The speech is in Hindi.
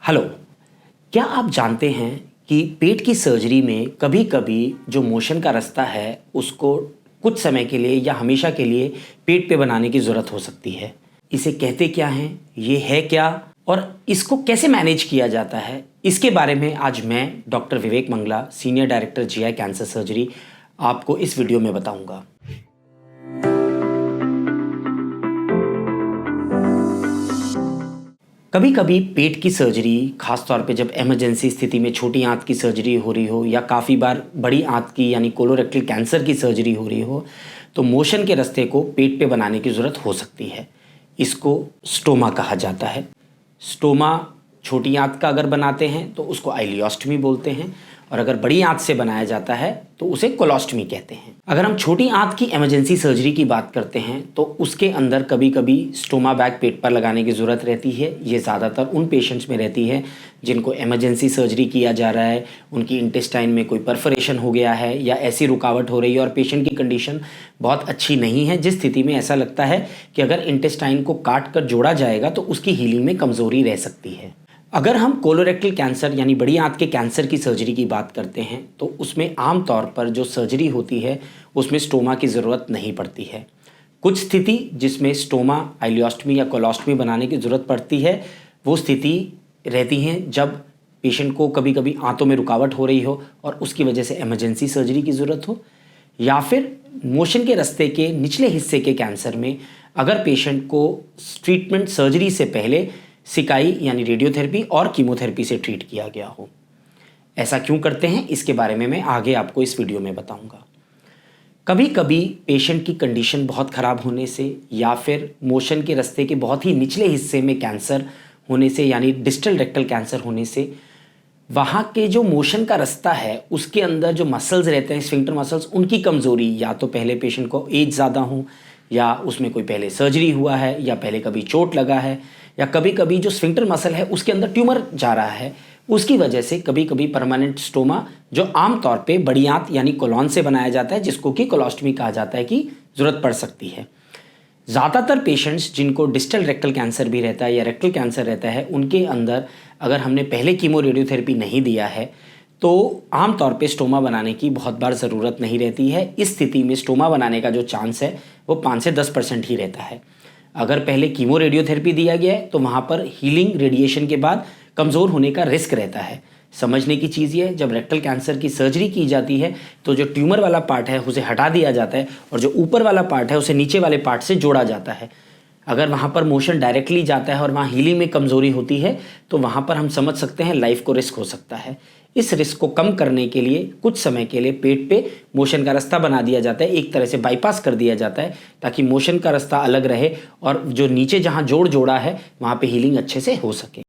हेलो। क्या आप जानते हैं कि पेट की सर्जरी में कभी-कभी जो मोशन का रास्ता है उसको कुछ समय के लिए या हमेशा के लिए पेट पे बनाने की ज़रूरत हो सकती है। इसे कहते क्या हैं, ये है क्या और इसको कैसे मैनेज किया जाता है, इसके बारे में आज मैं doctor Vivek Mangla, senior director GI cancer surgery, आपको इस वीडियो में बताऊंगा। कभी कभी पेट की सर्जरी, खास तौर पे जब इमरजेंसी स्थिति में छोटी आंत की सर्जरी हो रही हो या काफ़ी बार बड़ी आंत की यानी कोलोरेक्टल कैंसर की सर्जरी हो रही हो, तो मोशन के रास्ते को पेट पे बनाने की ज़रूरत हो सकती है। इसको स्टोमा कहा जाता है। स्टोमा छोटी आंत का अगर बनाते हैं तो उसको आइलियोस्टमी बोलते हैं, और अगर बड़ी आंत से बनाया जाता है तो उसे कोलोस्टमी कहते हैं। अगर हम छोटी आंत की इमरजेंसी सर्जरी की बात करते हैं तो उसके अंदर कभी कभी स्टोमा बैग पेट पर लगाने की ज़रूरत रहती है। ये ज़्यादातर उन पेशेंट्स में रहती है जिनको इमरजेंसी सर्जरी किया जा रहा है, उनकी इंटेस्टाइन में कोई परफोरेशन हो गया है या ऐसी रुकावट हो रही है और पेशेंट की कंडीशन बहुत अच्छी नहीं है, जिस स्थिति में ऐसा लगता है कि अगर इंटेस्टाइन को काट कर जोड़ा जाएगा तो उसकी हीलिंग में कमज़ोरी रह सकती है। अगर हम कोलोरेक्टल कैंसर यानी बड़ी आंत के कैंसर की सर्जरी की बात करते हैं तो उसमें आम तौर पर जो सर्जरी होती है उसमें स्टोमा की ज़रूरत नहीं पड़ती है। कुछ स्थिति जिसमें स्टोमा, आइलियोस्टमी या कोलोस्टमी बनाने की ज़रूरत पड़ती है, वो स्थिति रहती हैं जब पेशेंट को कभी कभी आंतों में रुकावट हो रही हो और उसकी वजह से इमरजेंसी सर्जरी की ज़रूरत हो, या फिर मोशन के रास्ते के निचले हिस्से के कैंसर में अगर पेशेंट को ट्रीटमेंट सर्जरी से पहले सिकाई यानी रेडियोथेरेपी और कीमोथेरेपी से ट्रीट किया गया हो। ऐसा क्यों करते हैं, इसके बारे में मैं आगे आपको इस वीडियो में बताऊंगा। कभी कभी पेशेंट की कंडीशन बहुत ख़राब होने से या फिर मोशन के रास्ते के बहुत ही निचले हिस्से में कैंसर होने से यानी डिस्टल रेक्टल कैंसर होने से वहाँ के जो मोशन का रास्ता है उसके अंदर जो मसल्स रहते हैं, स्फिंक्टर मसल्स, उनकी कमज़ोरी, या तो पहले पेशेंट को एज ज़्यादा हो या उसमें कोई पहले सर्जरी हुआ है या पहले कभी चोट लगा है या कभी कभी जो स्फिंक्टर मसल है उसके अंदर ट्यूमर जा रहा है, उसकी वजह से कभी कभी परमानेंट स्टोमा, जो आम तौर पे बड़ी आंत यानी कोलॉन से बनाया जाता है, जिसको कि कोलोस्टमी कहा जाता है, की ज़रूरत पड़ सकती है। ज़्यादातर पेशेंट्स जिनको डिस्टल रेक्टल कैंसर भी रहता है या रेक्टल कैंसर रहता है, उनके अंदर अगर हमने पहले कीमो रेडियोथेरेपी नहीं दिया है तो आम तौर पे स्टोमा बनाने की बहुत बार ज़रूरत नहीं रहती है। इस स्थिति में स्टोमा बनाने का जो चांस है वो 5 से 10% ही रहता है। अगर पहले कीमो रेडियोथेरेपी दिया गया है तो वहाँ पर हीलिंग रेडिएशन के बाद कमज़ोर होने का रिस्क रहता है। समझने की चीज़ ये है, जब रेक्टल कैंसर की सर्जरी की जाती है तो जो ट्यूमर वाला पार्ट है उसे हटा दिया जाता है और जो ऊपर वाला पार्ट है उसे नीचे वाले पार्ट से जोड़ा जाता है। अगर वहाँ पर मोशन डायरेक्टली जाता है और वहाँ हीलिंग में कमज़ोरी होती है तो वहाँ पर हम समझ सकते हैं लाइफ को रिस्क हो सकता है। इस रिस्क को कम करने के लिए कुछ समय के लिए पेट पे मोशन का रास्ता बना दिया जाता है, एक तरह से बाईपास कर दिया जाता है, ताकि मोशन का रास्ता अलग रहे और जो नीचे जहाँ जोड़ जोड़ा है वहाँ पे हीलिंग अच्छे से हो सके।